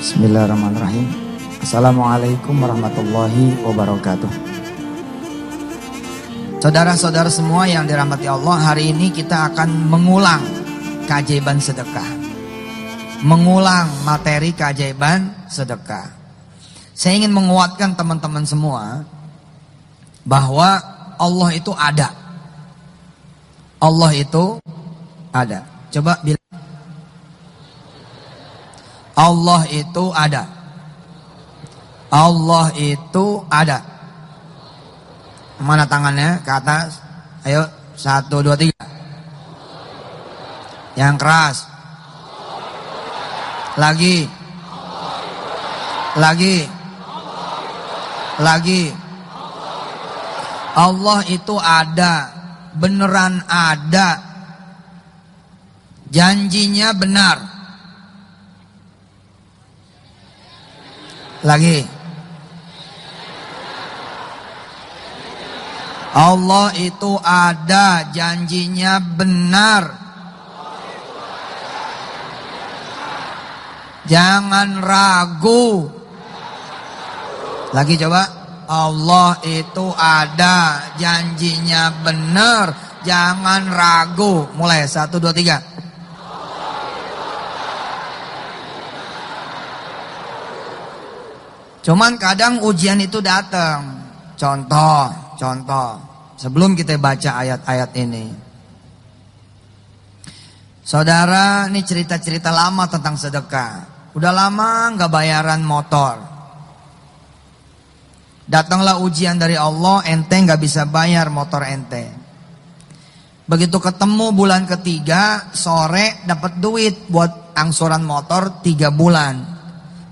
Bismillahirrahmanirrahim. Assalamualaikum warahmatullahi wabarakatuh. Saudara-saudara semua yang dirahmati Allah, hari ini kita akan mengulang keajaiban sedekah. Mengulang materi keajaiban sedekah. Saya ingin menguatkan teman-teman semua bahwa Allah itu ada. Allah itu ada. Coba bilang, Allah itu ada. Allah itu ada. Mana tangannya? Ke atas. Ayo, 1, 2, 3. Yang keras. Lagi. Lagi. Lagi. Allah itu ada. Beneran ada. Janjinya benar. Lagi. Allah itu ada, janjinya benar. Jangan ragu. Lagi coba. Allah itu ada, janjinya benar. Jangan ragu. Mulai 1, 2, 3. Cuman kadang ujian itu datang. Contoh. Sebelum kita baca ayat-ayat ini. Saudara, ini cerita-cerita lama tentang sedekah. Udah lama nggak bayaran motor. Datanglah ujian dari Allah, ente nggak bisa bayar motor ente. Begitu ketemu bulan ketiga, sore dapat duit buat angsuran motor 3 bulan.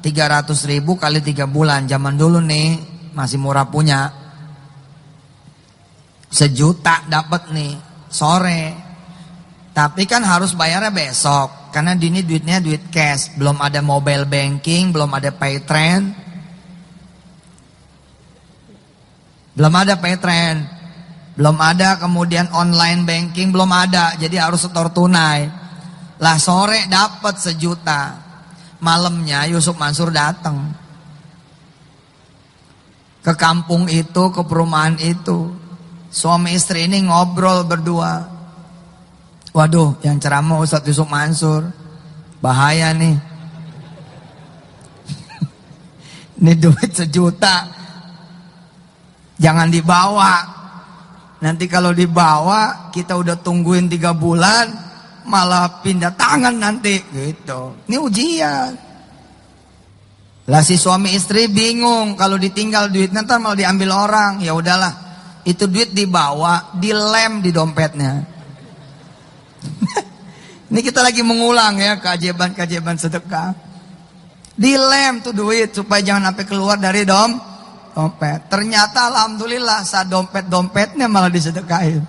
300.000 kali 3 bulan. Zaman dulu nih masih murah punya. 1 juta dapat nih sore. Tapi kan harus bayarnya besok. Karena ini duitnya duit cash. Belum ada mobile banking, belum ada Paytrend. Belum ada Paytrend. Belum ada kemudian online banking, belum ada. Jadi harus setor tunai. Lah sore dapat 1 juta. Malamnya Yusuf Mansur datang ke kampung itu, ke perumahan itu. Suami istri ini ngobrol berdua. Waduh, yang ceramah Ustadz Yusuf Mansur. Bahaya nih. Ini duit 1 juta. Jangan dibawa. Nanti kalau dibawa, kita udah tungguin 3 bulan. Malah pindah tangan nanti gitu. Ini ujian. Lah si suami istri bingung, kalau ditinggal duitnya ntar malah diambil orang. Ya udahlah, itu duit dibawa, dilem di dompetnya. Ini kita lagi mengulang ya keajaiban-keajaiban sedekah. Dilem tuh duit supaya jangan sampai keluar dari dompet. Ternyata alhamdulillah saat dompetnya malah disedekahin.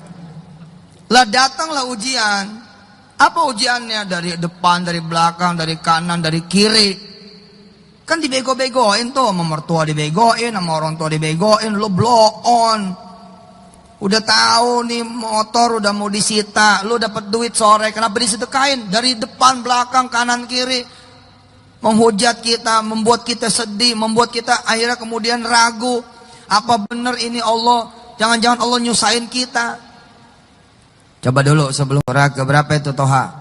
Lah datanglah ujian. Apa ujiannya? Dari depan, dari belakang, dari kanan, dari kiri. Kan dibego-begoin tuh. Sama mertua dibegoin, sama orang tua dibegoin. Lu blow on. Udah tahu nih motor udah mau disita. Lu dapat duit sore, kenapa disedekain? Dari depan, belakang, kanan, kiri. Menghujat kita, membuat kita sedih, membuat kita akhirnya kemudian ragu. Apa benar ini Allah? Jangan-jangan Allah nyusahin kita. Coba dulu sebelum surah keberapa itu Toha?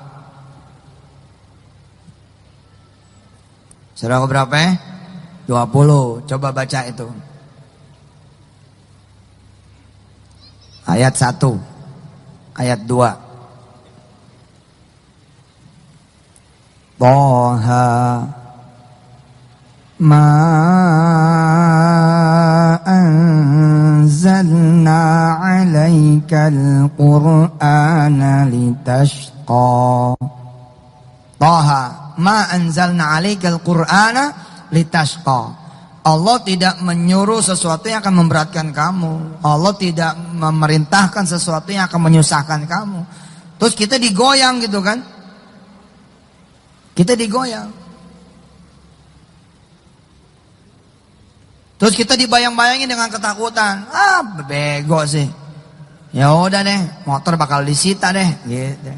Surah keberapa? 20. Coba baca itu. Ayat 1. Ayat 2. Toha ma anzalna alaikal qur'ana litashqa. Taha ma anzalna alaikal qur'ana litashqa. Allah tidak menyuruh sesuatu yang akan memberatkan kamu. Allah tidak memerintahkan sesuatu yang akan menyusahkan kamu. Terus kita digoyang gitu kan. Kita digoyang. Terus kita dibayang-bayangin dengan ketakutan. Ah, bego sih. Ya udah deh, motor bakal disita deh, gitu.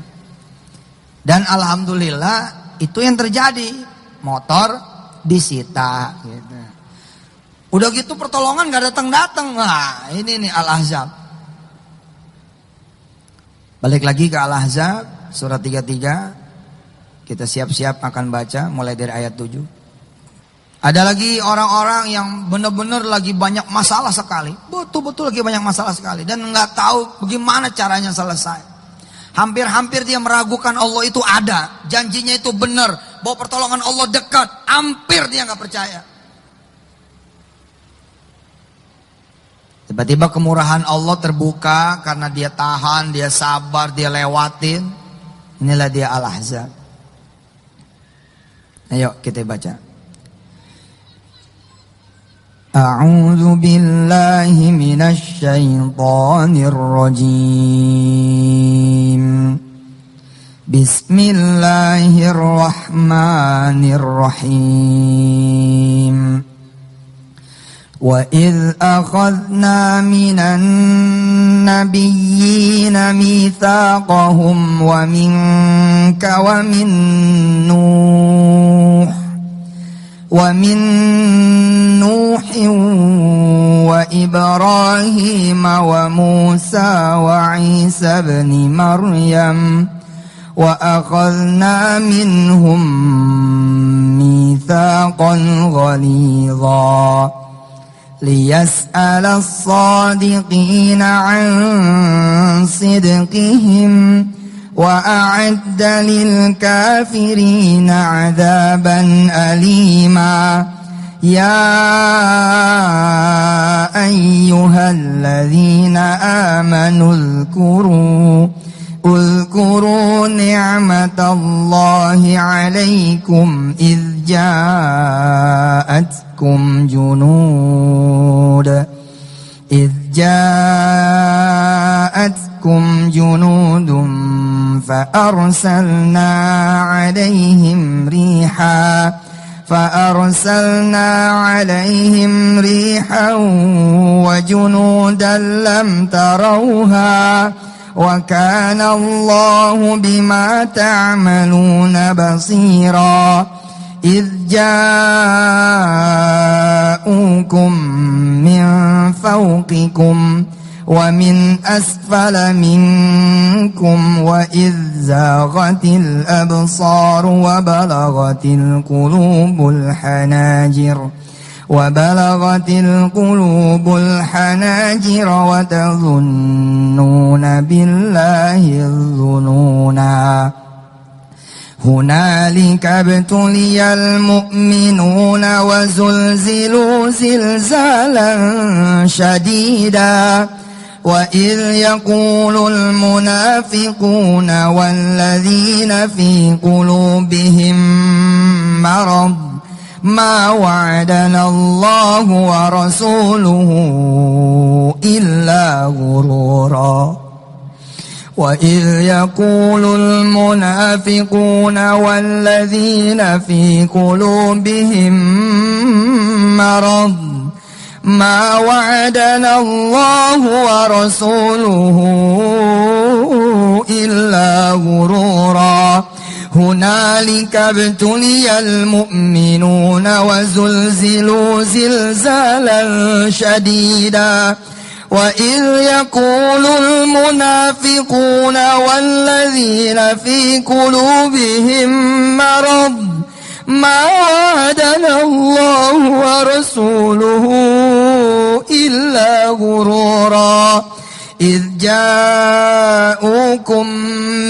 Dan alhamdulillah itu yang terjadi. Motor disita gitu. Udah gitu pertolongan gak datang-datang. Nah ini nih Al-Ahzab. Balik lagi ke Al-Ahzab surat 33. Kita siap-siap akan baca mulai dari ayat 7. Ada lagi orang-orang yang benar-benar lagi banyak masalah sekali. Betul-betul lagi banyak masalah sekali. Dan gak tahu bagaimana caranya selesai. Hampir-hampir dia meragukan Allah itu ada. Janjinya itu benar. Bahwa pertolongan Allah dekat. Hampir dia gak percaya. Tiba-tiba kemurahan Allah terbuka karena dia tahan, dia sabar, dia lewatin. Inilah dia Al-Ahzab. Ayo kita baca. A'udzu billahi minasy syaithanir rajim. Bismillahirrahmanirrahim. وَإِذْ أَخَذْنَا مِنَ النَّبِيِّينَ مِيثَاقَهُمْ وَمِنْكَ وَمِنْ نُوحٍ وَإِبْرَاهِيمَ وَمُوسَى وَعِيسَى ابْنِ مَرْيَمَ وَأَخَذْنَا مِنْهُمْ مِيثَاقًا غَلِيظًا ليسأل الصادقين عن صدقهم وأعد للكافرين عذابا أليما يا أيها الذين آمنوا اذكروا نعمة الله عليكم إذ جاءتكم جنود فأرسلنا عليهم ريحا وجنودا لم تروها وكان الله بما تعملون بصيرا إذ جاءوكم من فوقكم ومن أسفل منكم وإذ زاغت الأبصار وبلغت القلوب الحناجر وتظنون بالله الظنونا هنالك ابتلي المؤمنون وزلزلوا زلزالا شديدا وإذ يقول المنافقون والذين في قلوبهم مرض ما وعدنا الله ورسوله إلا غرورا وإذ يقول المنافقون والذين في قلوبهم مرض ما وعدنا الله ورسوله إلا غرورا هنالك ابتلي المؤمنون وزلزلوا زلزالا شديدا وإذ يقول المنافقون والذين في قلوبهم مرض ما وعدنا الله ورسوله إلا غرورا إذ جاءوكم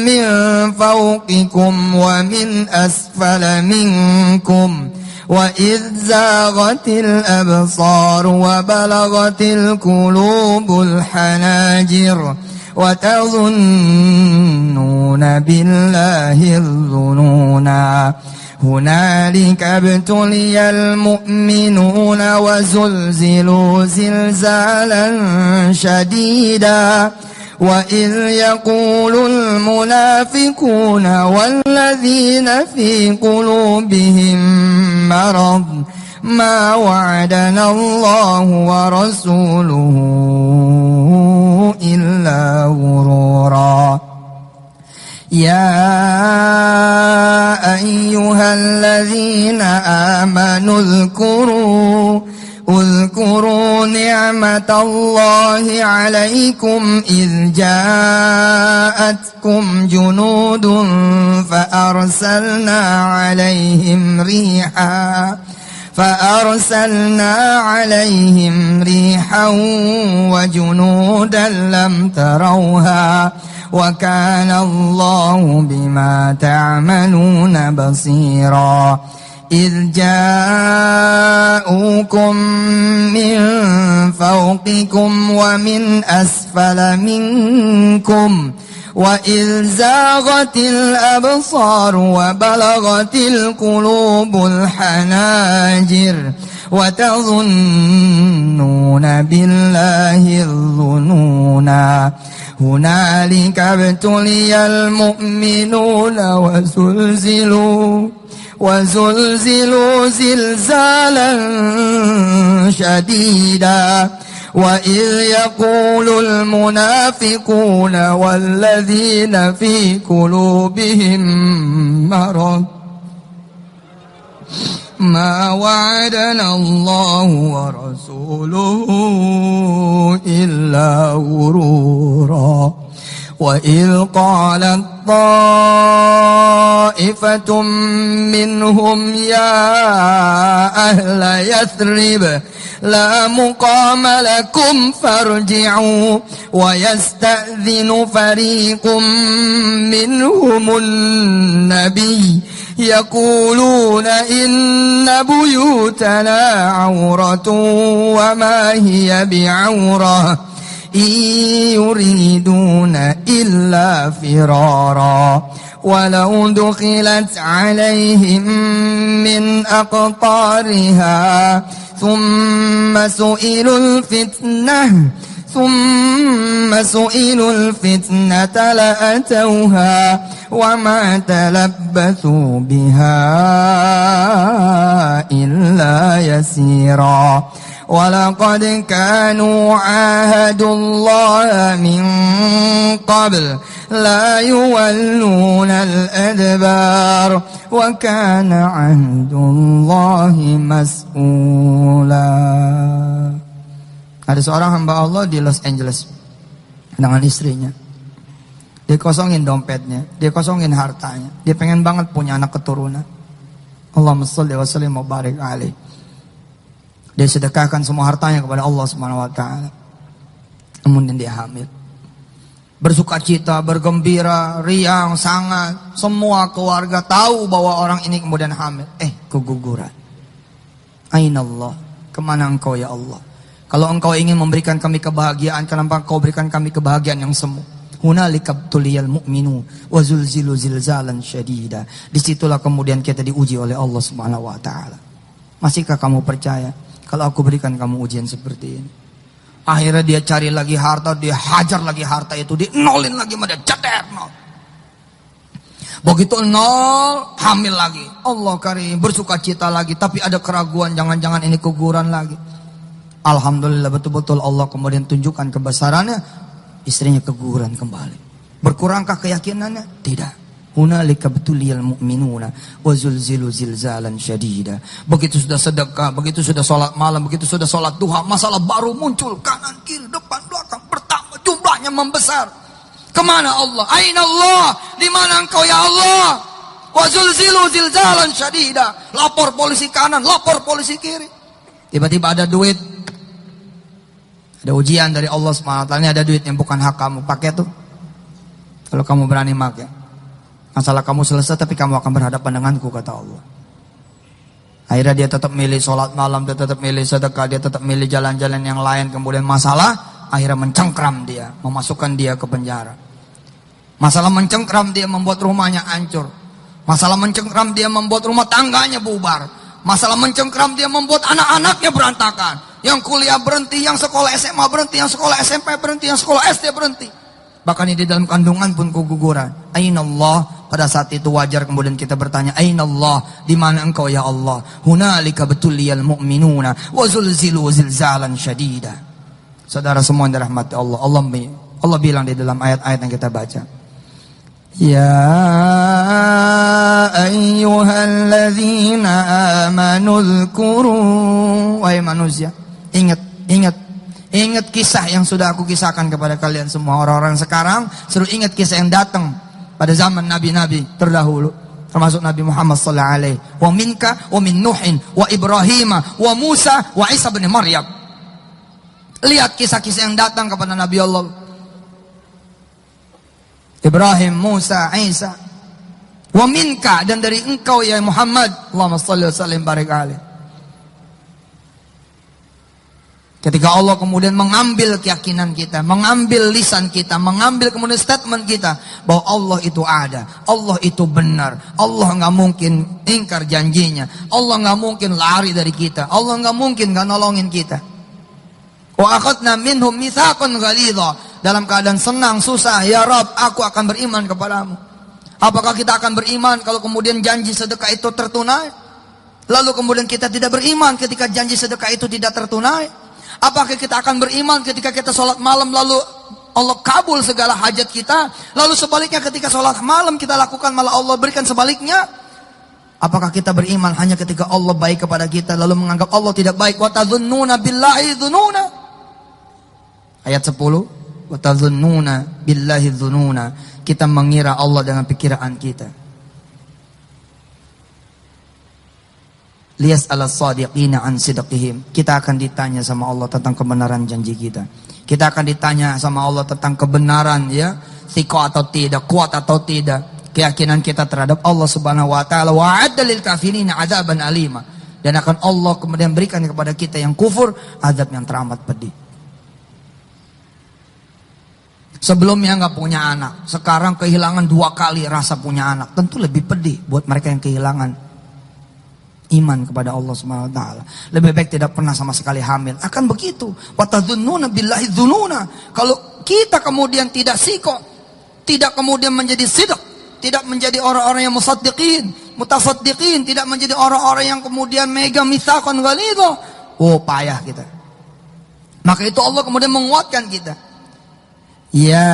من فوقكم ومن أسفل منكم وإذ زاغت الأبصار وبلغت القلوب الحناجر وتظنون بالله الظنونا هنالك ابتلي المؤمنون وزلزلوا زلزالا شديدا وإذ يقول المنافقون والذين في قلوبهم مرض ما وعدنا الله ورسوله إلا غرورا يا أيها الذين آمنوا اذكروا نعمة الله عليكم إذ جاءتكم جنود فأرسلنا عليهم ريحا وجنودا لم تروها وكان الله بما تعملون بصيرا إذ جاءوكم من فوقكم ومن أسفل منكم وإذ زاغت الأبصار وبلغت القلوب الحناجر وتظنون بالله الظنونا هنالك ابتلي المؤمنون وزلزلوا زلزالا شديدا وإذ يقول المنافقون والذين في قلوبهم مرض ما وعدنا الله ورسوله إلا غرورا وإذ قالت طائفة منهم يا أهل يثرب لا مقام لكم فارجعوا ويستأذن فريق منهم النبي يقولون إن بيوتنا عورة وما هي بعورة إن يريدون إلا فرارا ولو دخلت عليهم من أقطارها ثم سئلوا الفتنة لأتوها وما تلبثوا بها إلا يسيرا ولقد كانوا عاهدوا الله من قبل لا يولون الأدبار وكان عهد الله مسؤولا. Ada seorang hamba Allah di Los Angeles dengan istrinya. Dia kosongin dompetnya, dia kosongin hartanya. Dia pengen banget punya anak keturunan. Allahumma shalli wa sallim wa barik alaihi. Dia sedekahkan semua hartanya kepada Allah Subhanahu wa taala. Kemudian dia hamil. Bersukacita, bergembira, riang, sangat. Semua keluarga tahu bahwa orang ini kemudian hamil. Keguguran. Aina Allah? Kemana engkau ya Allah? Kalau engkau ingin memberikan kami kebahagiaan, kenapa engkau berikan kami kebahagiaan yang semu? Hunalika tuliyal mu'minu wa zulzilu zilzalan syadida. Disitulah kemudian kita diuji oleh Allah Subhanahu wa taala. Masihkah kamu percaya kalau aku berikan kamu ujian seperti ini? Akhirnya dia cari lagi harta, dia hajar lagi harta itu, dia nolin lagi, dia ceter nol. Begitu nol, hamil lagi. Allah karim, bersuka cita lagi, tapi ada keraguan, jangan-jangan ini keguguran lagi. Alhamdulillah betul-betul Allah kemudian tunjukkan kebesarannya, istrinya keguguran kembali. Berkurangkah keyakinannya? Tidak. Hunalika betuliyal mu'minuna wa zulzilu zilzalan syadida. Begitu sudah sedekah, begitu sudah sholat malam, begitu sudah sholat duha, masalah baru muncul, kanan kiri depan belakang bertambah, jumlahnya membesar. Kemana Allah? Aina Allah? Di mana engkau ya Allah? Wa zulzilu zilzalan syadida. Lapor polisi kanan, lapor polisi kiri. Tiba-tiba ada duit, ada ujian dari Allah SWT. Ini ada duit yang bukan hak kamu, pakai tuh. Kalau kamu berani pakai, masalah kamu selesai, tapi kamu akan berhadapan denganku, kata Allah. Akhirnya dia tetap milih sholat malam, dia tetap milih sedekah, dia tetap milih jalan-jalan yang lain. Kemudian masalah akhirnya mencengkram dia, memasukkan dia ke penjara. Masalah mencengkram dia membuat rumahnya hancur. Masalah mencengkram dia membuat rumah tangganya bubar. Masalah mencengkram dia membuat anak-anaknya berantakan. Yang kuliah berhenti, yang sekolah SMA berhenti, yang sekolah SMP berhenti, yang sekolah SD berhenti. Bahkan di dalam kandungan pun keguguran. Aina Allah? Pada saat itu wajar kemudian kita bertanya, Aina Allah? Di mana engkau ya Allah? Hunalika betuliyal mu'minuna wa zulzilu zilzalan syadida. Saudara semua yang dirahmati Allah, Allah bilang di dalam ayat-ayat yang kita baca, Ya ayyuhalladzina amanu dzkuru. Wahai manusia, ingat kisah yang sudah aku kisahkan kepada kalian semua. Orang-orang sekarang suruh ingat kisah yang datang pada zaman nabi-nabi terdahulu, termasuk Nabi Muhammad sallallahu alaihi wa minka wa min Nuhin wa Ibrahim wa Musa wa Isa bin Maryam. Lihat kisah-kisah yang datang kepada Nabi Allah Ibrahim, Musa, Isa. Wa minka, dan dari engkau ya Muhammad. Allahumma shalli wa sallim barik alaih. Ketika Allah kemudian mengambil keyakinan kita, mengambil lisan kita, mengambil kemudian statement kita bahwa Allah itu ada, Allah itu benar, Allah nggak mungkin ingkar janjinya, Allah nggak mungkin lari dari kita, Allah nggak mungkin nggak nolongin kita. Wa akhadna minhum mitsaqan ghalidha. Dalam keadaan senang, susah, ya Rabb, aku akan beriman kepadamu. Apakah kita akan beriman kalau kemudian janji sedekah itu tertunai? Lalu kemudian kita tidak beriman ketika janji sedekah itu tidak tertunai? Apakah kita akan beriman ketika kita sholat malam lalu Allah kabul segala hajat kita? Lalu sebaliknya ketika sholat malam kita lakukan malah Allah berikan sebaliknya? Apakah kita beriman hanya ketika Allah baik kepada kita lalu menganggap Allah tidak baik? Wa tadhunnuna billahi dhununa. Ayat 10. Wa tadhunnuna billahi dhununa. Kita mengira Allah dengan pikiran kita. Liyas ala sadiqina an sidqihim. Kita akan ditanya sama Allah tentang kebenaran janji kita. Kita akan ditanya sama Allah tentang kebenaran, ya, thiqah atau tidak, kuat atau tidak, keyakinan kita terhadap Allah Subhanahu wa taala. Wa adda lil kafirina adzaban alima. Dan akan Allah kemudian berikan kepada kita yang kufur azab yang teramat pedih. Sebelumnya nggak punya anak, sekarang kehilangan 2 kali rasa punya anak, tentu lebih pedih buat mereka yang kehilangan iman kepada Allah Subhanahu wa taala. Lebih baik tidak pernah sama sekali hamil. Akan begitu. Wa tadhunnuna billahi dzununa. Kalau kita kemudian tidak siko, tidak kemudian menjadi sidq, tidak menjadi orang-orang yang mutasaddiqin, tidak menjadi orang-orang yang kemudian mega mitsaqan ghalidha, oh payah kita. Maka itu Allah kemudian menguatkan kita. Ya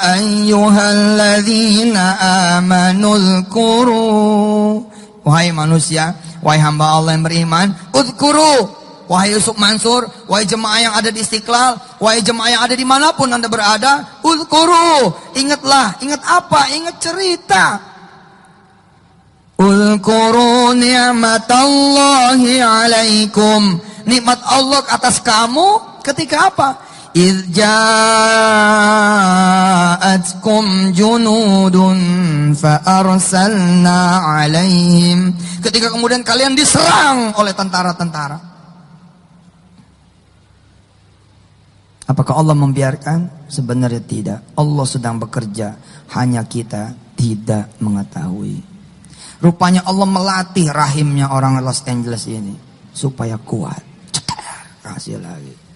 ayyuhalladzina amanu dzkuru. Wahai manusia, wahai hamba Allah yang beriman, udzkuru. Wahai Yusuf Mansur, wahai jemaah yang ada di Istiqlal, wahai jemaah yang ada dimanapun anda berada, udzkuru. Ingatlah, ingat apa? Ingat cerita. Udzkuru ni'matallahi alaikum. Nikmat Allah atas kamu ketika apa? إذ جاءتكم جنود فأرسلنا عليهم. Ketika kemudian kalian diserang oleh tentara-tentara. Apakah Allah membiarkan? Sebenarnya tidak. Allah sedang bekerja, hanya kita tidak mengetahui. Rupanya Allah melatih rahimnya orang Los Angeles ini supaya kuat. Kasih lagi.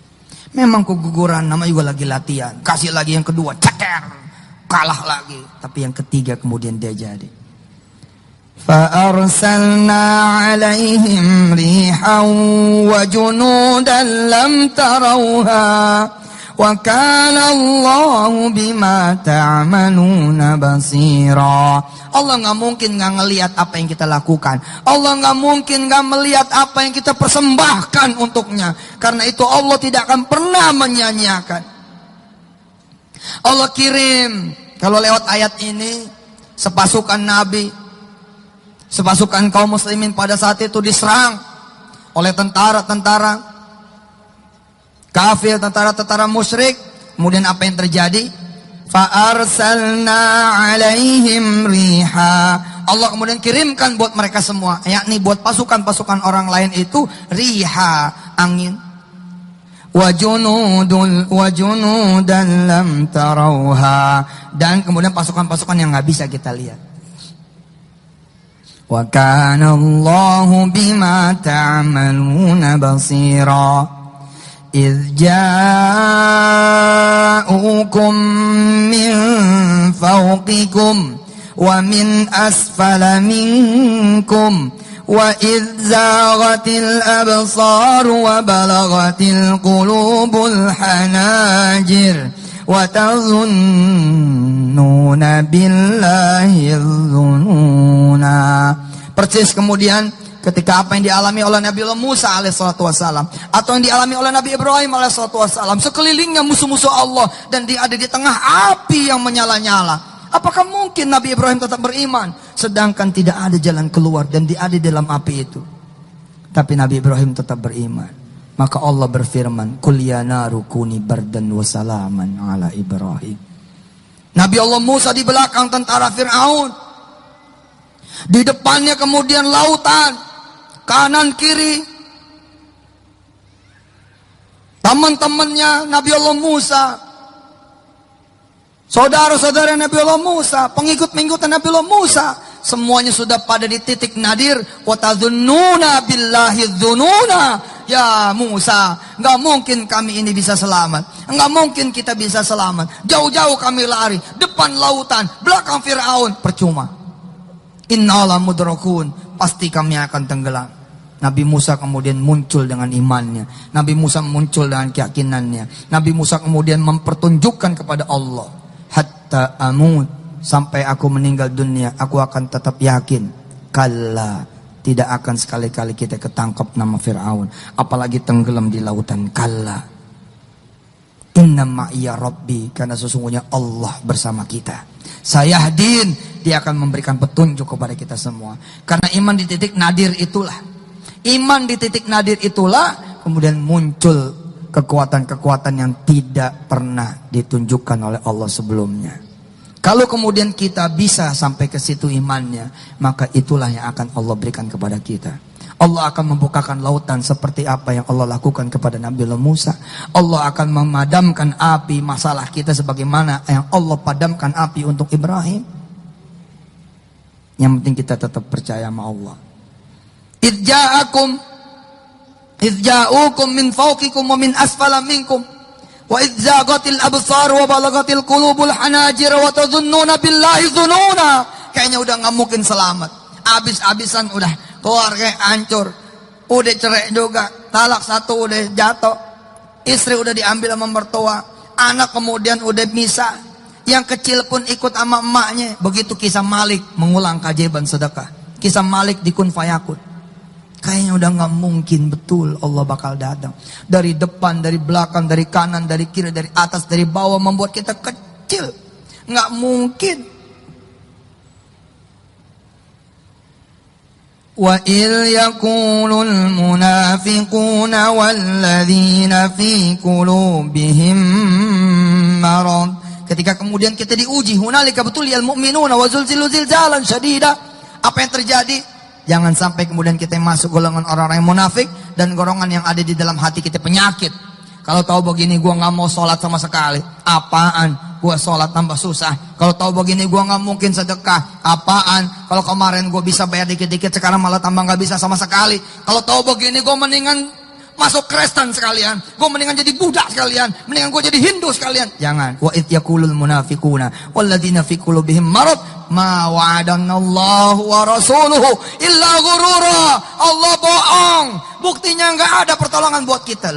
Memang keguguran, nama juga lagi latihan. Kasih lagi yang kedua, ceker, kalah lagi. Tapi yang ketiga kemudian dia jadi. فَأَرْسَلْنَا عَلَيْهِمْ رِيحًا وَجُنُودًا لَمْ تَرَوْهَا وَكَانَ اللَّهُ بِمَا تَعْمَلُونَ بَصِيرًا. Allah nggak mungkin nggak ngelihat apa yang kita lakukan. Allah nggak mungkin nggak melihat apa yang kita persembahkan untuknya. Karena itu Allah tidak akan pernah menyanyiakan. Allah kirim, kalau lewat ayat ini, sepasukan Nabi, sepasukan kaum muslimin pada saat itu diserang oleh tentara-tentara kafir, tentara-tentara musyrik. Kemudian apa yang terjadi? Fa'arsalna alaihim riha. Allah kemudian kirimkan buat mereka semua, yakni buat pasukan-pasukan orang lain itu riha, angin. Wa junudan lam tarauha. Dan kemudian pasukan-pasukan yang nggak bisa kita lihat. Wa kana Allahu bima ta'maluna basira. إذ جاءوكم من فوقكم ومن أسفل منكم وإذ زاغت الأبصار وبلغت القلوب الحناجر wa tazunnuna billahi dzununa. Persis kemudian ketika apa yang dialami oleh Nabi Musa alaihissalatu wassalam, atau yang dialami oleh Nabi Ibrahim alaihissalatu wassalam, sekelilingnya musuh-musuh Allah dan dia ada di tengah api yang menyala-nyala. Apakah mungkin Nabi Ibrahim tetap beriman sedangkan tidak ada jalan keluar dan dia ada dalam api itu? Tapi Nabi Ibrahim tetap beriman. Maka Allah berfirman, "Qul ya naru kuni bardan wa salaman ala Ibrahim." Nabi Allah Musa di belakang tentara Fir'aun, di depannya kemudian lautan, kanan kiri teman-temannya Nabi Allah Musa, saudara-saudara Nabi Allah Musa, pengikut-pengikut Nabi Allah Musa, semuanya sudah pada di titik nadir. Wa tazunnuna billahi dzununa. Ya Musa, nggak mungkin kami ini bisa selamat, nggak mungkin kita bisa selamat. Jauh-jauh kami lari, depan lautan, belakang Fir'aun, percuma. Innalah mudrakun, pasti kami akan tenggelam. Nabi Musa kemudian muncul dengan imannya. Nabi Musa muncul dengan keyakinannya. Nabi Musa kemudian mempertunjukkan kepada Allah, hatta amut, sampai aku meninggal dunia, aku akan tetap yakin. Kalla, tidak akan sekali-kali kita ketangkap nama Fir'aun, apalagi tenggelam di lautan. Kalla, inna ma'iya rabbi, karena sesungguhnya Allah bersama kita. Sayahdin, dia akan memberikan petunjuk kepada kita semua. Karena iman di titik nadir itulah, iman di titik nadir itulah kemudian muncul kekuatan-kekuatan yang tidak pernah ditunjukkan oleh Allah sebelumnya. Kalau kemudian kita bisa sampai ke situ imannya, maka itulah yang akan Allah berikan kepada kita. Allah akan membukakan lautan seperti apa yang Allah lakukan kepada Nabi Musa. Allah akan memadamkan api masalah kita sebagaimana yang Allah padamkan api untuk Ibrahim. Yang penting kita tetap percaya sama Allah. Idza'ukum min fawqikum wa min asfala minkum wa idzaqatil absar wa balagatil qulubul hanajir wa tazunnuna billahi dzununa. Kayaknya udah nggak mungkin selamat. Abis-abisan udah, keluarga hancur, udah cerai juga, talak satu udah jatuh, istri udah diambil sama mertua, anak kemudian udah misah, yang kecil pun ikut sama emaknya. Begitu kisah Malik mengulang keajaiban sedekah, kisah Malik di Kun Fayakun. Kayaknya udah nggak mungkin betul Allah bakal datang dari depan, dari belakang, dari kanan, dari kiri, dari atas, dari bawah, membuat kita kecil. Nggak mungkin. Wa il yaqulul munafiquna walladzina fi qulubihim marad. Ketika kemudian kita diuji, hunalika betuliyal mu'minuna wa zulzilu zilzalan syadida. Apa yang terjadi? Jangan sampai kemudian kita masuk golongan orang-orang yang munafik dan golongan yang ada di dalam hati kita penyakit. Kalau tahu begini gua nggak mau sholat sama sekali. Apaan? Gua sholat tambah susah. Kalau tahu begini gua nggak mungkin sedekah. Apaan? Kalau kemarin gua bisa bayar dikit-dikit, sekarang malah tambah nggak bisa sama sekali. Kalau tahu begini gua mendingan masuk Kristen sekalian, gue mendingan jadi Buddha sekalian, mendingan gue jadi Hindu sekalian. Jangan. Wa idh yaqulul munafiquna walladzina fi qulubihim marad ma wa'adanallahu wa rasuluhu illa ghurura. Allah bohong, buktinya nggak ada pertolongan buat kita.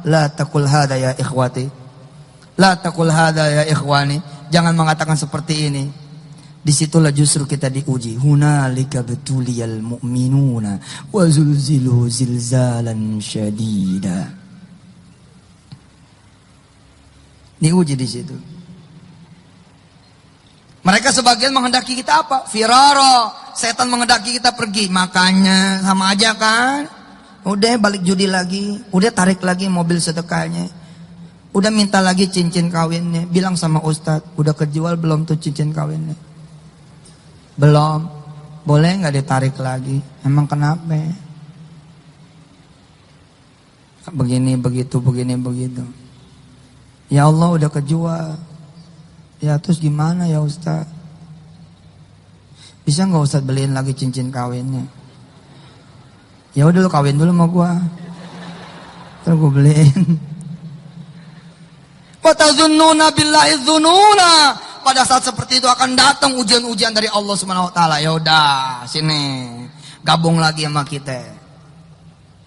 La taqul hadza ya ikhwati, la taqul hadza ya ikhwani. Jangan mengatakan seperti ini. Disitulah justru kita diuji. Hunalika betuliyal mu'minuna wa zulzilu zilzalan syadida. Diuji di situ. Mereka sebagian menghendaki kita apa? Firara, setan menghendaki kita pergi. Makanya sama aja kan. Udah balik judi lagi, udah tarik lagi mobil sedekahnya, udah minta lagi cincin kawinnya. Bilang sama ustadz, udah kejual belum tuh cincin kawinnya? Belum. Boleh nggak ditarik lagi? Emang kenapa? Begini begitu, begini begitu. Ya Allah udah kejual. Ya terus gimana ya Ustaz? Bisa nggak Ustaz beliin lagi cincin kawinnya? Ya udah lu kawin dulu sama gua, terus gua beliin. Wa tazunnuna billahi dzununa. Pada saat seperti itu akan datang ujian-ujian dari Allah Subhanahu wa taala. Ya udah, sini. Gabung lagi sama kita.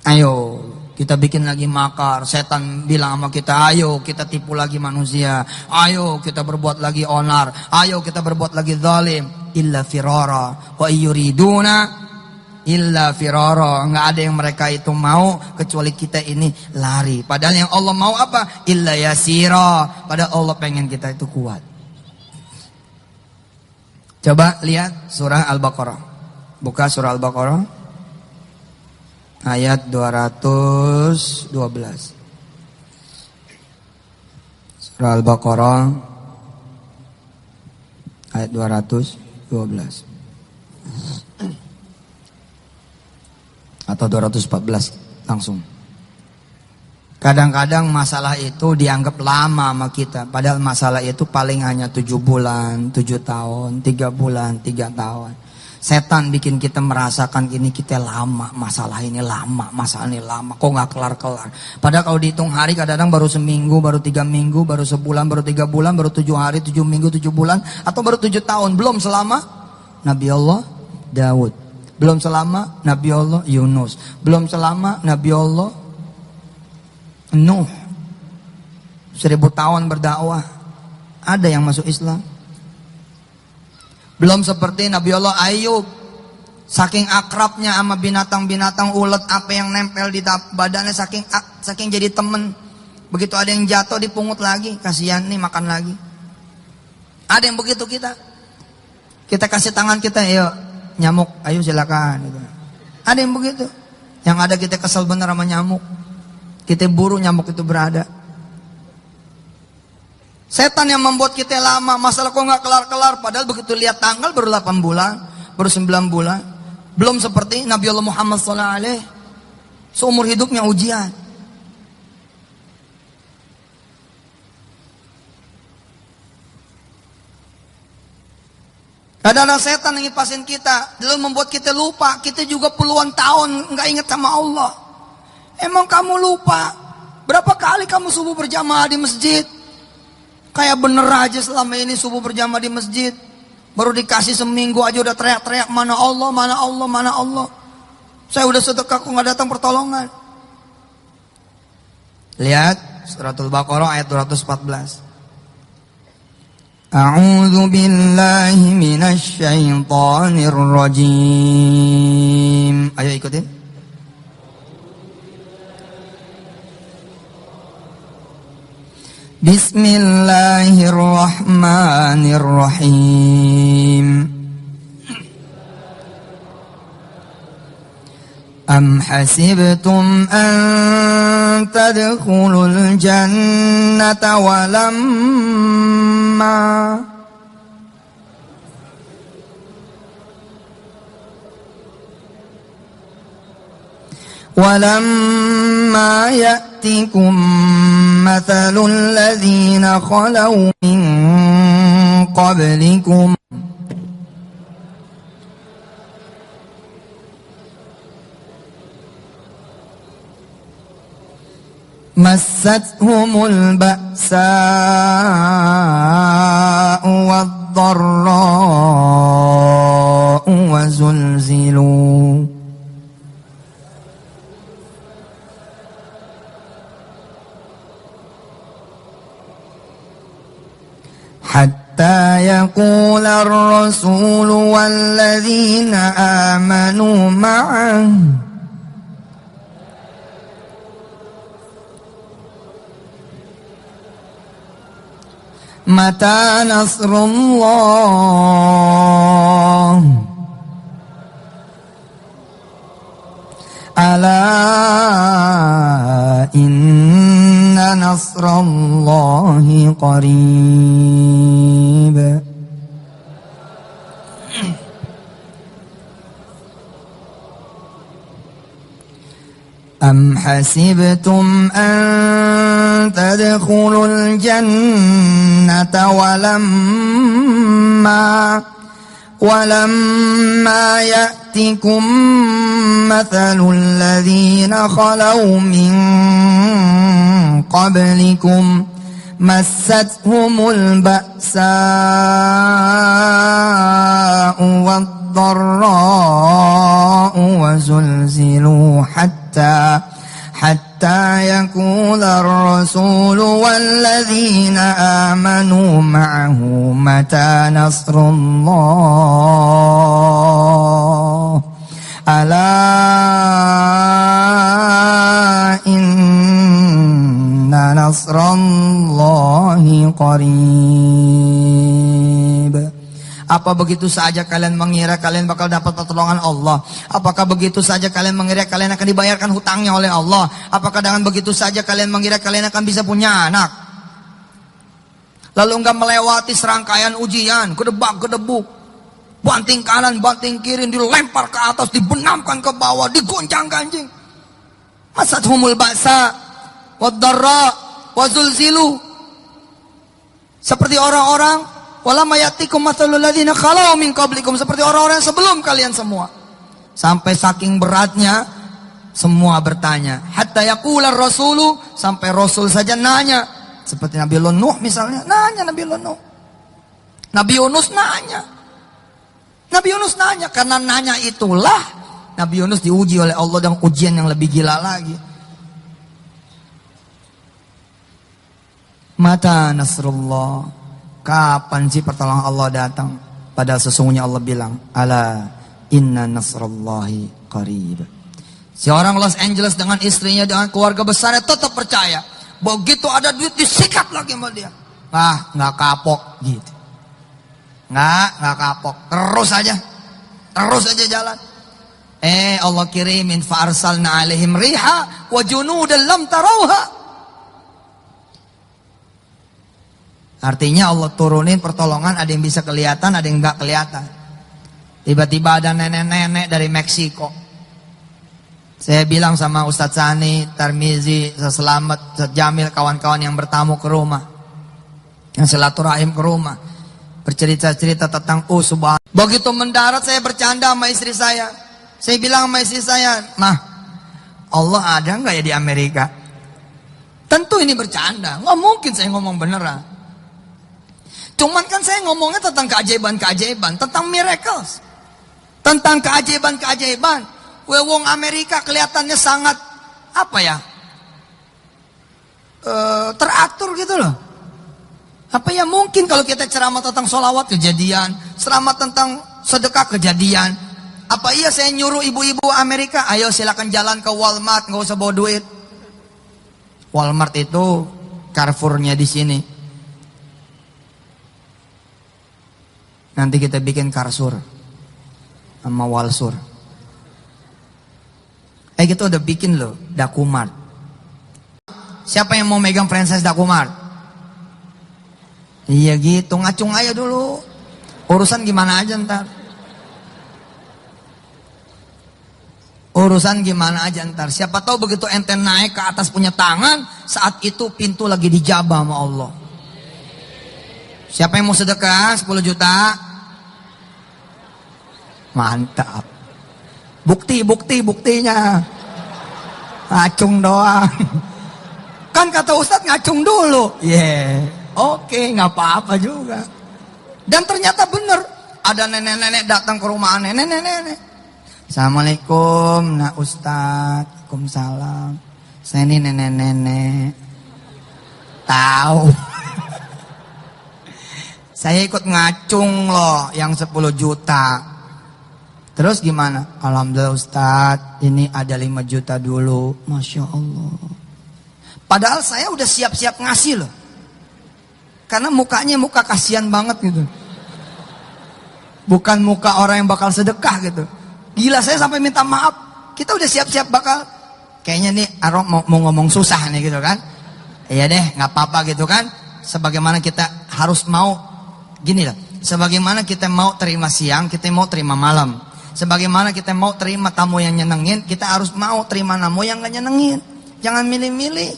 Ayo, Kita bikin lagi makar. Setan bilang sama kita, ayo kita tipu lagi manusia. Ayo kita berbuat lagi onar. Ayo kita berbuat lagi zalim. Illa firara. Wa yuriduna illa firara. Nggak ada yang mereka itu mau kecuali kita ini lari. Padahal yang Allah mau apa? Illa yasira. Padahal Allah pengen kita itu kuat. Coba lihat surah Al-Baqarah. Buka surah Al-Baqarah. Ayat 212. Surah Al-Baqarah ayat 212 atau 214 langsung. Kadang-kadang masalah itu dianggap lama sama kita, padahal masalah itu paling hanya 7 bulan, 7 tahun, 3 bulan, 3 tahun. Setan bikin kita merasakan ini kita lama, masalah ini lama, masalah ini lama, kok nggak kelar-kelar. Padahal kalau dihitung hari kadang-kadang baru seminggu, baru 3 minggu, baru sebulan, baru 3 bulan, baru 7 hari, 7 minggu, 7 bulan, atau baru 7 tahun. Belum selama Nabi Allah Daud, belum selama Nabi Allah Yunus, belum selama Nabi Allah Nuh. 1000 tahun berdakwah, ada yang masuk Islam. Belum seperti Nabi Allah Ayub, saking akrabnya sama binatang-binatang ulet apa yang nempel di badannya, saking jadi temen. Begitu ada yang jatuh dipungut lagi, kasihan nih makan lagi. Ada yang begitu kita kasih tangan kita, ayo nyamuk, ayo silakan. Gitu. Ada yang begitu. Yang ada kita kesel bener sama nyamuk. Kita buru nyamuk itu berada. Setan yang membuat kita lama, masalah kok nggak kelar-kelar. Padahal begitu lihat tanggal baru 8 bulan, baru 9 bulan. Belum seperti Nabi Allah Muhammad SAW, seumur hidupnya ujian. Kadang-kadang setan yang ngipasin kita, lalu membuat kita lupa. Kita juga puluhan tahun nggak ingat sama Allah. Emang kamu lupa? Berapa kali kamu subuh berjamaah di masjid? Kayak bener aja selama ini subuh berjamaah di masjid. Baru dikasih seminggu aja udah teriak-teriak, mana Allah, mana Allah, mana Allah. Saya udah sedekah kok gak datang pertolongan. Lihat surah Al-Baqarah ayat 214. A'udzu billahi minasy syaithanir rajim. Ayo ikutin. Bismillahirrahmanirrahim. Am hasibtum an tadkhulul jannata walamma ya'tikum mathalul ladzina khalaw min qablikum massathumul ba'sa'u wad-dharra'u wa zulzilu hatta yaqula ar-rasulu walladzina amanu ma'ahu mata nasrullah ala inna nasrallahi qarib. Am hasibtum an tadkhulul jannata walamma ya'tikum mathalul ladzina khalaw min qablikum massathumul ba'sa'u wad-dharra'u wa zulzilu hatta hatta yaqula ar-rasul walladzina amanu ma'ahu mata nasrullah ala inna nasrallahi qarib. Apa begitu saja kalian mengira kalian bakal dapat pertolongan Allah? Apakah begitu saja kalian mengira kalian akan dibayarkan hutangnya oleh Allah? Apakah dengan begitu saja kalian mengira kalian akan bisa punya anak? Lalu enggak melewati serangkaian ujian, kedebak, kedebuk, banting kanan, banting kiri, dilempar ke atas, dibenamkan ke bawah, digoncang-gancing. Masathumul ba'sa wad-dharra wazulzilu. Seperti orang-orang wala mayatikum mathalul ladzina khalau min qablikum, seperti orang-orang sebelum kalian semua. Sampai saking beratnya semua bertanya. Hatta yaqular rasulu, sampai rasul saja nanya. Seperti Nabi Nuh misalnya, nanya Nabi Nuh. Nabi Yunus nanya. Nabi Yunus nanya, karena nanya itulah Nabi Yunus diuji oleh Allah dengan ujian yang lebih gila lagi. Mata nasrullah, kapan sih pertolongan Allah datang? Padahal sesungguhnya Allah bilang, ala inna nasrallahi qarib. Si orang Los Angeles dengan istrinya, dengan keluarga besarnya tetap percaya. Begitu ada duit disikat lagi sama dia. Nggak kapok gitu. Nggak kapok. Terus aja jalan. Allah kirimin fa arsalna alaihim riha wa junudan lam tarauha. Artinya Allah turunin pertolongan, ada yang bisa kelihatan, ada yang nggak kelihatan. Tiba-tiba ada nenek-nenek dari Meksiko. Saya bilang sama Ustadz Sani, Tarmizi, Selamat, Ustadz Jamil, kawan-kawan yang bertamu ke rumah, yang silaturahim ke rumah, bercerita-cerita tentang subhanallah. Begitu mendarat saya bercanda sama istri saya. Saya bilang sama istri saya, "Mah, Allah ada nggak ya di Amerika?" Tentu ini bercanda, nggak mungkin saya ngomong beneran. Cuman kan saya ngomongnya tentang keajaiban-keajaiban, tentang miracles, tentang keajaiban-keajaiban. Wong Amerika kelihatannya sangat teratur gitu loh. Apa ya mungkin kalau kita ceramah tentang sholawat kejadian, ceramah tentang sedekah kejadian. Apa iya saya nyuruh ibu-ibu Amerika, ayo silakan jalan ke Walmart, nggak usah bawa duit. Walmart itu Carrefour-nya di sini. Nanti kita bikin Karsur sama Walsur. Kita udah bikin loh Dakumart. Siapa yang mau megang franchise Dakumart? Iya gitu, ngacung aja dulu. Urusan gimana aja ntar. Urusan gimana aja ntar. Siapa tahu begitu ente naik ke atas punya tangan, saat itu pintu lagi dijabah sama Allah. Siapa yang mau sedekah 10 juta? Mantap. Buktinya ngacung doang. Kan kata Ustadz ngacung dulu. Oke, nggak apa-apa juga. Dan ternyata bener, ada nenek-nenek datang ke rumah nenek-nenek. Assalamualaikum, nak Ustadz. Waalaikumsalam. Saya ini nenek-nenek. Tahu. Saya ikut ngacung loh yang 10 juta. Terus gimana? Alhamdulillah Ustadz, ini ada 5 juta dulu. Masya Allah. Padahal saya udah siap-siap ngasih loh. Karena mukanya muka kasihan banget gitu. Bukan muka orang yang bakal sedekah gitu. Gila, saya sampai minta maaf. Kita udah siap-siap bakal. Kayaknya nih Arok mau ngomong susah nih gitu kan. Iya deh, gak apa-apa gitu kan. Sebagaimana kita harus mau, gini loh. Sebagaimana kita mau terima siang, kita mau terima malam. Sebagaimana kita mau terima tamu yang nyenengin, kita harus mau terima tamu yang gak nyenengin. Jangan milih-milih.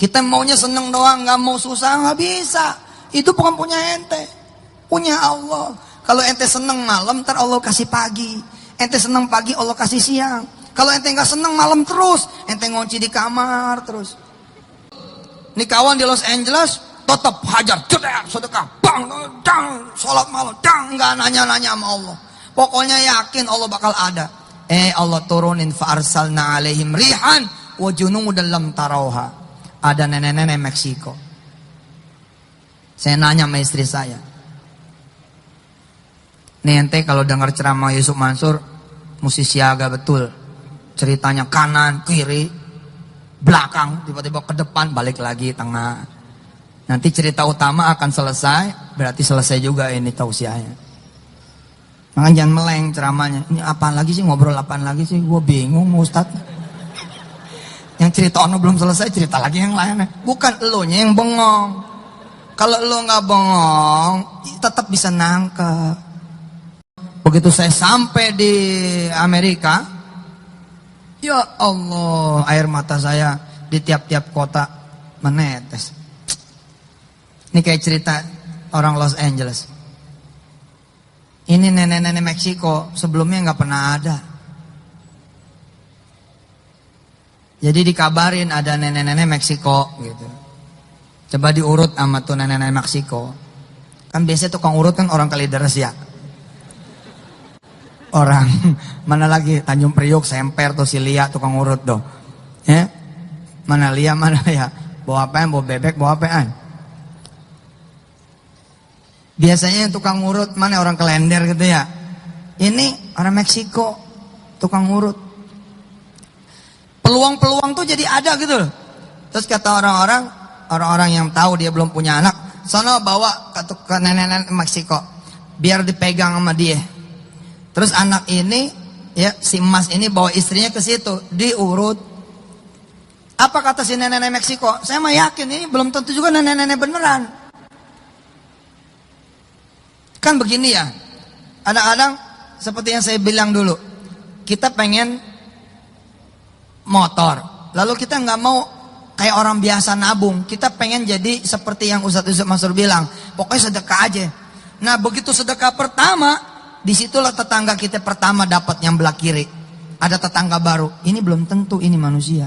Kita maunya seneng doang, gak mau susah, gak bisa. Itu bukan punya ente, punya Allah. Kalau ente seneng malam, ntar Allah kasih pagi. Ente seneng pagi, Allah kasih siang. Kalau ente gak seneng malam terus, ente ngunci di kamar terus. Nih kawan di Los Angeles, tetap hajar, jedek, sedekah, bang, dang, sholat malam, dang, gak nanya-nanya sama Allah. Pokoknya yakin Allah bakal ada. Allah turunin fa arsalna alaihim rihan wa junudan lam tarauha. Ada nenek-nenek Meksiko. Saya nanya sama istri saya, nih ente kalau dengar ceramah Yusuf Mansur mesti siaga betul. Ceritanya kanan, kiri, belakang, tiba-tiba ke depan, balik lagi tengah. Nanti cerita utama akan selesai, berarti selesai juga ini tausiahnya. Makanya jangan meleng ceramahnya. Ini apaan lagi sih, ngobrol apaan lagi sih? Gue bingung Ustaz. Yang cerita ono belum selesai, cerita lagi yang lainnya. Bukan elunya yang bengong. Kalau elu nggak bengong, tetap bisa nangkep. Begitu saya sampai di Amerika, ya Allah, air mata saya di tiap-tiap kota menetes. Ini kayak cerita orang Los Angeles. Ini nenek-nenek Meksiko sebelumnya nggak pernah ada. Jadi dikabarin ada nenek-nenek Meksiko gitu. Coba diurut sama tuh nenek-nenek Meksiko. Kan biasanya tukang urut kan orang Kalideres ya. Orang mana lagi Tanjung Priok, Semper tuh si Lia tukang urut tuh. Ya. Mana Lia mana ya? Bawa apaan? Bawa bebek, bawa apaan? Biasanya yang tukang urut mana orang Klender gitu ya. Ini orang Meksiko tukang urut. Peluang-peluang tuh jadi ada gitu loh. Terus kata orang-orang yang tahu dia belum punya anak, sono bawa ke nenek-nenek Meksiko biar dipegang sama dia. Terus anak ini ya si emas ini bawa istrinya ke situ diurut. Apa kata si nenek-nenek Meksiko? Saya mah yakin ini belum tentu juga nenek-nenek beneran. Kan begini ya. Kadang-kadang seperti yang saya bilang dulu, kita pengen motor, lalu kita nggak mau kayak orang biasa nabung. Kita pengen jadi seperti yang Ustadz Yusuf Mansur bilang, pokoknya sedekah aja. Nah begitu sedekah pertama, disitulah tetangga kita pertama dapat yang belah kiri. Ada tetangga baru, ini belum tentu ini manusia.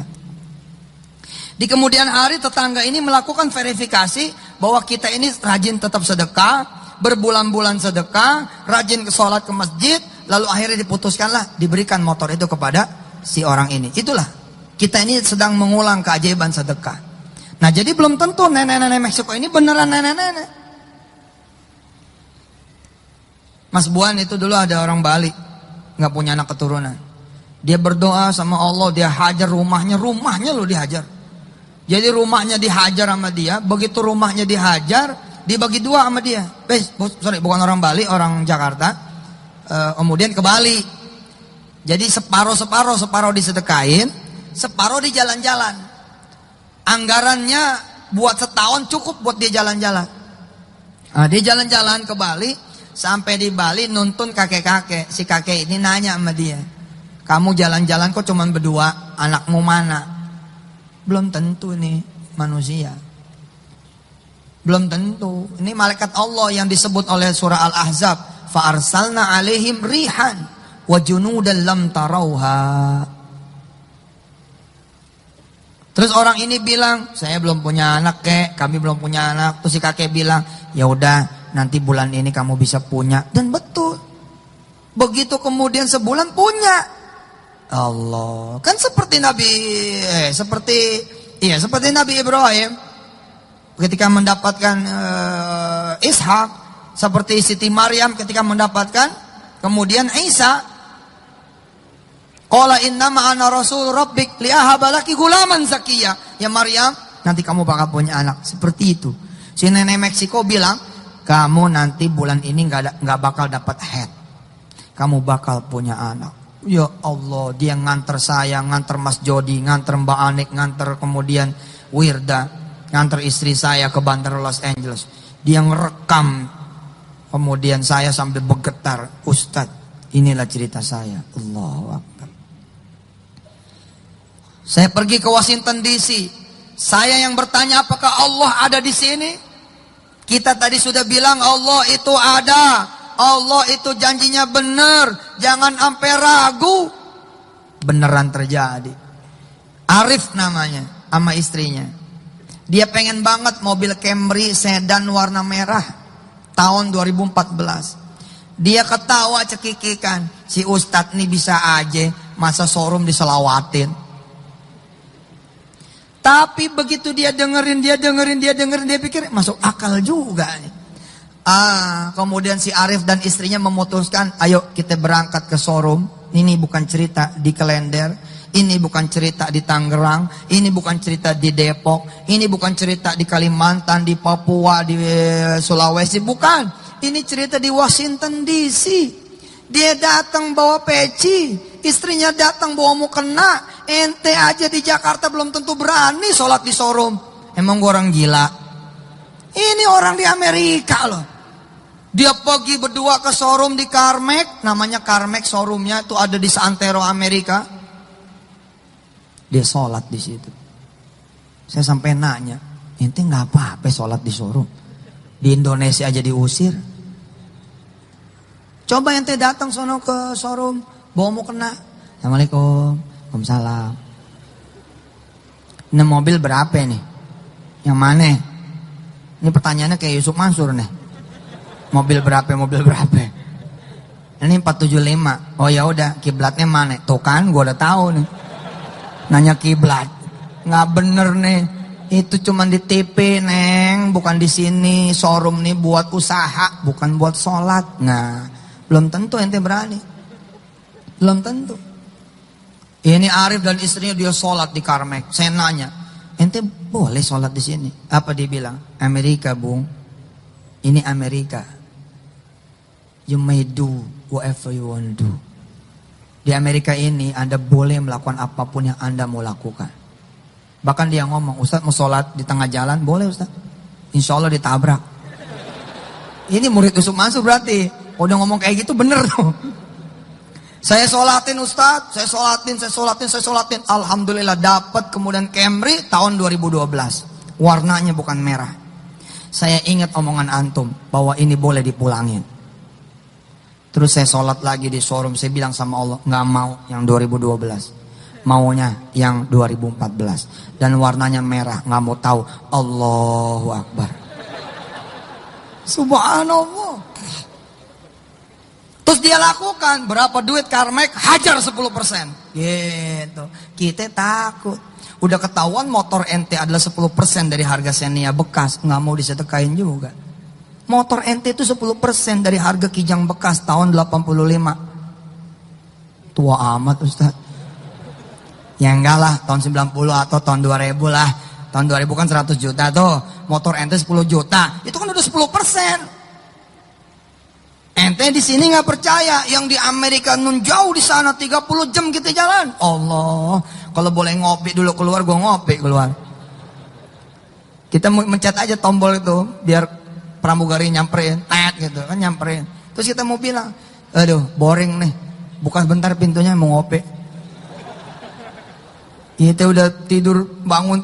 Di kemudian hari tetangga ini melakukan verifikasi bahwa kita ini rajin tetap sedekah, berbulan-bulan sedekah, rajin ke sholat ke masjid, lalu akhirnya diputuskanlah diberikan motor itu kepada si orang ini. Itulah kita ini sedang mengulang keajaiban sedekah. Nah jadi belum tentu nenek-nenek Meksiko ini beneran nenek-nenek. Mas Buan itu dulu ada orang Bali, nggak punya anak keturunan. Dia berdoa sama Allah, dia hajar rumahnya loh dihajar. Jadi rumahnya dihajar sama dia, begitu rumahnya dihajar, dibagi dua sama dia. Bukan orang Bali, orang Jakarta. Kemudian ke Bali. Jadi separuh disedekain, separuh di jalan-jalan. Anggarannya buat setahun cukup buat dia jalan-jalan. Nah, dia jalan-jalan ke Bali, sampai di Bali nuntun kakek-kakek. Si kakek ini nanya sama dia, kamu jalan-jalan kok cuman berdua, anakmu mana? Belum tentu nih manusia. Belum tentu. Ini malaikat Allah yang disebut oleh surah Al-Ahzab. Fa arsalna alaihim rihan wa junudan lam tarauha. Terus orang ini bilang, saya belum punya anak kek, kami belum punya anak. Terus si kakek bilang, ya udah nanti bulan ini kamu bisa punya. Dan betul. Begitu kemudian sebulan punya. Allah, kan seperti seperti Nabi Ibrahim ketika mendapatkan Ishak, seperti Siti Maryam ketika mendapatkan kemudian Isa. Qala innama ana rasul rabbik liahaba laki gulaman zakiyya. Ya Maryam, nanti kamu bakal punya anak. Seperti itu. Si nenek Meksiko bilang, kamu nanti bulan ini nggak bakal dapat head. Kamu bakal punya anak. Ya Allah, dia nganter saya, nganter Mas Jody, nganter Mbak Anik, nganter kemudian Wirda, nganter istri saya ke Bandara Los Angeles. Dia ngerekam, kemudian saya sambil bergetar, Ustadz, inilah cerita saya. Allahu Akbar. Saya pergi ke Washington DC. Saya yang bertanya, apakah Allah ada di sini? Kita tadi sudah bilang Allah itu ada. Allah itu janjinya benar, jangan sampai ragu. Beneran terjadi. Arif namanya, sama istrinya. Dia pengen banget mobil Camry sedan warna merah tahun 2014. Dia ketawa cekikikan, si Ustadz nih bisa aja masa showroom diselawatin. Tapi begitu dia dengerin, dia pikir masuk akal juga. Kemudian si Arif dan istrinya memutuskan, ayo kita berangkat ke showroom. Ini bukan cerita di kalender, ini bukan cerita di Tangerang, ini bukan cerita di Depok, ini bukan cerita di Kalimantan, di Papua, di Sulawesi, bukan. Ini cerita di Washington DC. Dia datang bawa peci, istrinya datang bawa mukena. Ente aja di Jakarta belum tentu berani sholat di showroom. Emang gua orang gila? Ini orang di Amerika loh. Dia pergi berdua ke showroom di Carmack, namanya Carmack showroomnya itu ada di Santero Amerika. Dia sholat di situ. Saya sampai nanya, ente nggak apa-apa sholat di showroom? Di Indonesia aja diusir. Coba ente datang sono ke showroom, bawa mukena. Assalamualaikum. Waalaikumsalam. Ini mobil berapa nih? Yang mana? Ini pertanyaannya kayak Yusuf Mansur nih. Mobil berapa? Ini 475. Oh ya udah, kiblatnya mana? Tuh kan, gua udah tahu nih. Nanya kiblat, nggak bener nih. Itu cuma di TV neng, bukan di sini. Showroom nih buat usaha, bukan buat sholat. Nah, belum tentu ente berani. Belum tentu. Ini Arif dan istrinya dia sholat di Carmack. Saya nanya, ente boleh sholat di sini? Apa dia bilang? Amerika bung, ini Amerika. You may do whatever you want to do. Di Amerika ini Anda boleh melakukan apapun yang Anda mau lakukan. Bahkan dia ngomong, Ustaz mau sholat di tengah jalan, boleh Ustaz. Insya Allah ditabrak. Ini murid Yusuf Mansur berarti. Udah ngomong kayak gitu bener tuh. Saya sholatin Ustaz, saya sholatin. Alhamdulillah dapat kemudian Camry tahun 2012. Warnanya bukan merah. Saya ingat omongan antum bahwa ini boleh dipulangin. Terus saya sholat lagi di showroom, saya bilang sama Allah, nggak mau yang 2012. Maunya yang 2014. Dan warnanya merah, nggak mau tahu. Allahu Akbar. Subhanallah. Terus dia lakukan, berapa duit Carmack, hajar 10%. Gitu. Kita takut. Udah ketahuan motor ente adalah 10% dari harga Xenia bekas, nggak mau disedekain juga. Motor ente itu 10% dari harga Kijang bekas tahun 85. Tua amat Ustaz. Ya enggak lah, tahun 90 atau tahun 2000 lah. Tahun 2000 kan 100 juta tuh. Motor ente 10 juta. Itu kan udah 10%. Ente di sini nggak percaya, yang di Amerika nun jauh di sana 30 jam kita jalan. Allah, kalau boleh ngopi dulu keluar, gua ngopi keluar. Kita mencet aja tombol itu biar pramugari nyamperin, gitu kan nyamperin. Terus kita mau bilang, aduh boring nih, buka bentar pintunya mau ngopi. Kita udah tidur bangun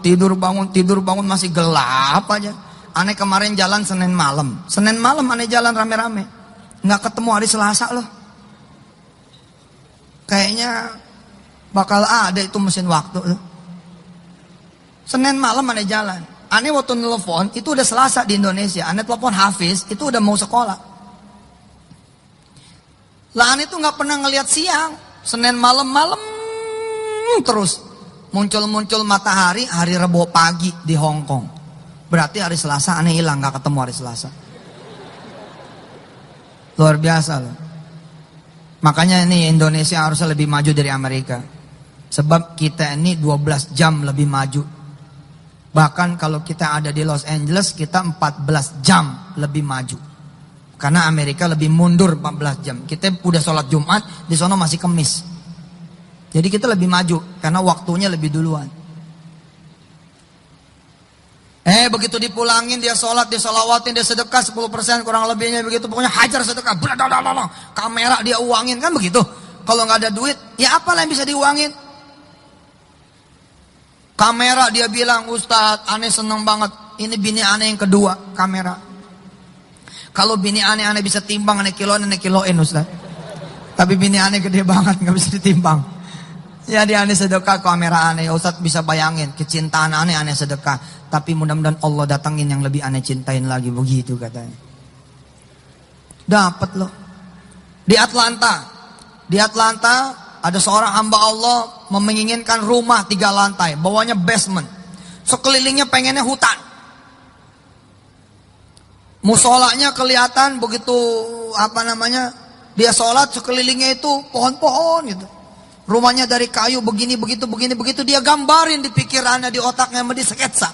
masih gelap aja. Aneh kemarin jalan Senin malam aneh jalan rame-rame. Nggak ketemu hari Selasa loh. Kayaknya bakal ada itu mesin waktu loh. Senin malam aneh jalan. Aneh waktu nelfon itu udah Selasa di Indonesia. Aneh telepon Hafiz itu udah mau sekolah. Lah aneh tuh nggak pernah ngelihat siang. Senin malam terus muncul matahari hari Rabu pagi di Hong Kong. Berarti hari Selasa aneh hilang, nggak ketemu hari Selasa. Luar biasa loh. Makanya ini Indonesia harusnya lebih maju dari Amerika. Sebab kita ini 12 jam lebih maju. Bahkan kalau kita ada di Los Angeles, kita 14 jam lebih maju. Karena Amerika lebih mundur 14 jam. Kita udah sholat Jumat, di sono masih Kemis. Jadi kita lebih maju, karena waktunya lebih duluan. Begitu dipulangin, dia sholat, dia sholawatin, dia sedekah 10% kurang lebihnya begitu. Pokoknya hajar sedekah, kamera dia uangin, kan begitu. Kalau nggak ada duit, ya apalah yang bisa diuangin. Kamera dia bilang, Ustadz, aneh seneng banget. Ini bini aneh yang kedua, kamera. Kalau bini aneh bisa timbang, aneh kiloin Ustadz. Tapi bini aneh gede banget, nggak bisa ditimbang. Ya dia aneh sedekah, kamera aneh. Ustadz bisa bayangin, kecintaan aneh sedekah. Tapi mudah-mudahan Allah datangin yang lebih aneh cintain lagi, begitu katanya. Dapat loh. Di Atlanta ada seorang hamba Allah menginginkan rumah 3 lantai, bawahnya basement. Sekelilingnya pengennya hutan. Musolanya kelihatan begitu dia sholat sekelilingnya itu pohon-pohon gitu. Rumahnya dari kayu begini begitu dia gambarin di pikirannya, di otaknya, di sketsa.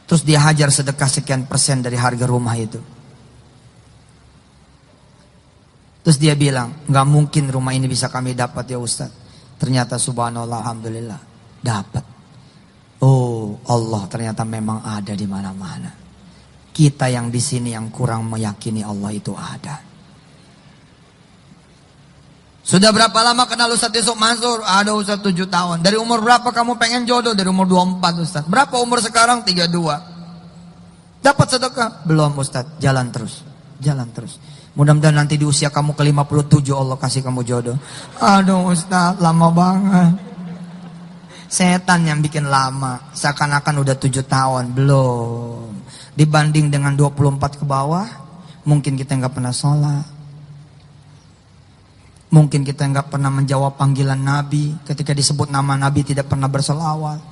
Terus dia hajar sedekah sekian persen dari harga rumah itu. Terus dia bilang, nggak mungkin rumah ini bisa kami dapat ya Ustaz. Ternyata subhanallah, alhamdulillah dapat. Oh Allah ternyata memang ada di mana-mana. Kita yang di sini yang kurang meyakini Allah itu ada. Sudah berapa lama kenal Ustaz Yusuf Mansur? Ada Ustaz 7 tahun. Dari umur berapa kamu pengen jodoh? Dari umur 24 Ustaz. Berapa umur sekarang? 32. Dapat sedekah? Belum Ustaz. Jalan terus. Jalan terus. Mudah-mudahan nanti di usia kamu ke 57 Allah kasih kamu jodoh. Aduh Ustaz, lama banget. Setan yang bikin lama. Seakan-akan udah 7 tahun. Belum. Dibanding dengan 24 ke bawah, mungkin kita nggak pernah sholat. Mungkin kita nggak pernah menjawab panggilan Nabi. Ketika disebut nama Nabi tidak pernah berselawat.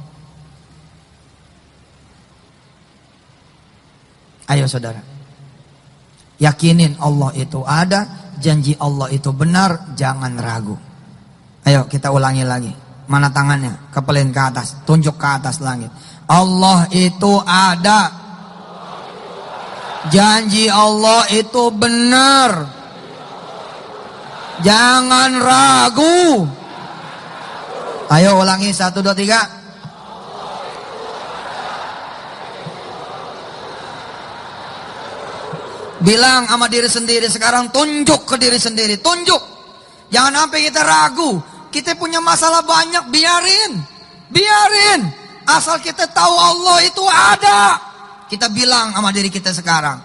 Ayo saudara. Yakinin Allah itu ada. Janji Allah itu benar. Jangan ragu. Ayo kita ulangi lagi. Mana tangannya? Kepelin ke atas. Tunjuk ke atas langit. Allah itu ada. Janji Allah itu benar. Jangan ragu. Ayo ulangi 1, 2, 3. Bilang sama diri sendiri sekarang, tunjuk ke diri sendiri, tunjuk. Jangan sampai kita ragu. Kita punya masalah banyak, biarin. Asal kita tahu Allah itu ada. Kita bilang sama diri kita sekarang.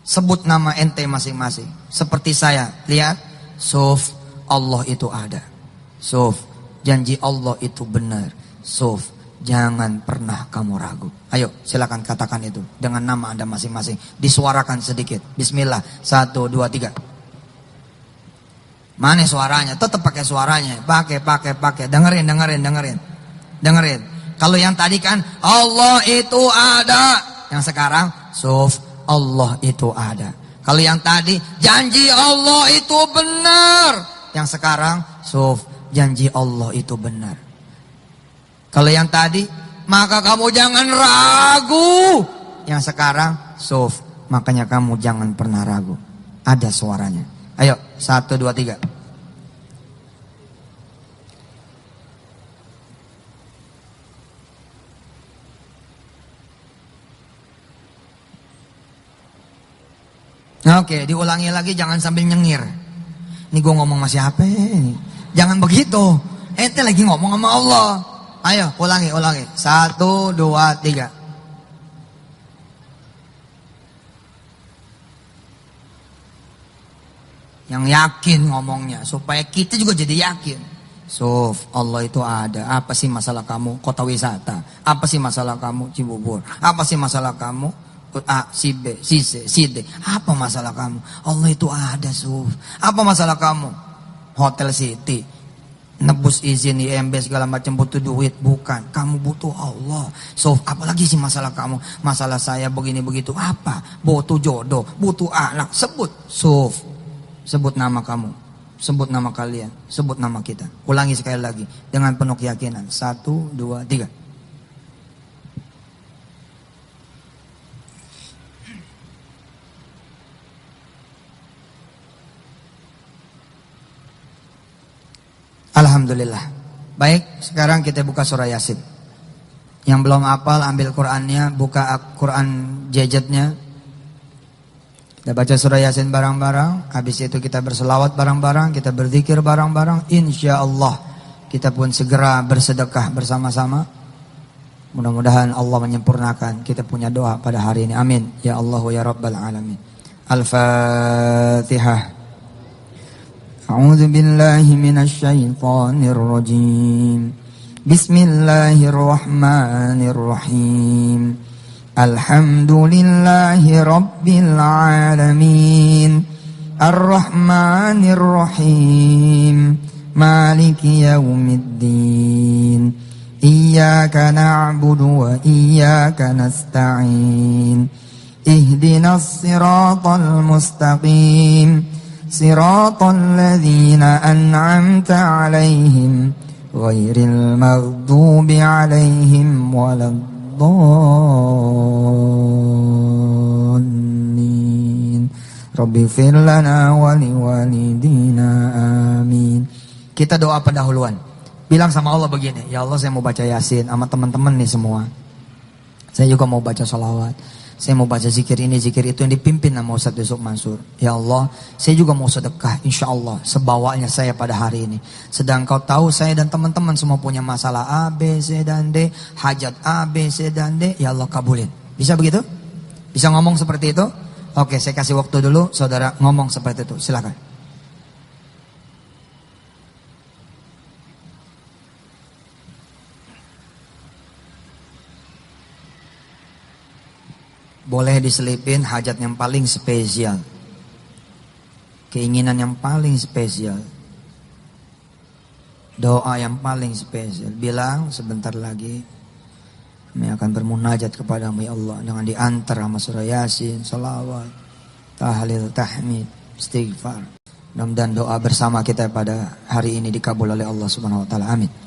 Sebut nama ente masing-masing. Seperti saya. Lihat. Suf, Allah itu ada. Suf, janji Allah itu benar. Suf, jangan pernah kamu ragu. Ayo silakan katakan itu. Dengan nama Anda masing-masing. Disuarakan sedikit. Bismillah. 1, 2, 3. Mana suaranya? Tetap pakai suaranya. Pakai. Dengerin. Kalau yang tadi kan Allah itu ada. Yang sekarang Suf, Allah itu ada. Kalau yang tadi janji Allah itu benar. Yang sekarang Suf, janji Allah itu benar. Kalau yang tadi maka kamu jangan ragu. Yang sekarang Suf, makanya kamu jangan pernah ragu. Ada suaranya. Ayo 1, 2, 3. Oke, diulangi lagi, jangan sambil nyengir. Ini gue ngomong sama siapa ini? Jangan begitu. Ente lagi ngomong sama Allah. Ayo, ulangi. 1, 2, 3. Yang yakin ngomongnya, supaya kita juga jadi yakin. Suf, Allah itu ada. Apa sih masalah kamu? Kota wisata. Apa sih masalah kamu? Cibubur. Apa sih masalah kamu? A, si B, si C, si D. Apa masalah kamu? Allah itu ada, Suf. Apa masalah kamu? Hotel City, nebus izin IMB segala macam, butuh duit. Bukan, kamu butuh Allah. Suf, apalagi sih masalah kamu? Masalah saya begini begitu. Apa? Butuh jodoh, butuh anak. Sebut, Suf. Sebut nama kamu, sebut nama kalian, sebut nama kita. Ulangi sekali lagi dengan penuh keyakinan. 1, 2, 3. Alhamdulillah. Baik, sekarang kita buka surah Yasin. Yang belum hafal ambil Qur'annya, buka Quran gadgetnya. Kita baca surah Yasin bareng-bareng. Habis itu kita berselawat bareng-bareng, kita berzikir bareng-bareng. Insya Allah kita pun segera bersedekah bersama-sama. Mudah-mudahan Allah menyempurnakan kita punya doa pada hari ini. Amin. Ya Allah ya Rabbal Alamin. Al-Fatihah. A'udzu billahi minasy syaithanir rajim. Bismillahirrahmanirrahim. Alhamdulillahi rabbil alamin. Ar-Rahmanir Rahim. Maliki yaumiddin. iyyaka na'budu wa iyyaka nasta'in. Ihdinas siratal mustaqim. Siratal ladzina an'amta 'alaihim ghairil maghdubi 'alaihim waladdallin. Rabbighfir lana wa liwalidina amin. Kita doa pendahuluan. Bilang sama Allah begini, ya Allah saya mau baca Yasin sama teman-teman nih semua. Saya juga mau baca sholawat. Saya mau baca zikir ini, zikir itu yang dipimpin sama Ustadz Yusuf Mansur. Ya Allah, saya juga mau sedekah, insya Allah, sebawanya saya pada hari ini. Sedang kau tahu saya dan teman-teman semua punya masalah A, B, C, dan D. Hajat A, B, C, dan D. Ya Allah kabulin. Bisa begitu? Bisa ngomong seperti itu? Oke, saya kasih waktu dulu, saudara ngomong seperti itu. Silakan. Boleh diselipin hajat yang paling spesial, keinginan yang paling spesial, doa yang paling spesial. Bilang sebentar lagi kami akan bermunajat kepadamu ya Allah, dengan diantar sama surah Yasin, salawat, tahlil, tahmid, istighfar. Mudah-mudahan doa bersama kita pada hari ini dikabul oleh Allah Subhanahu wa taala. Amin.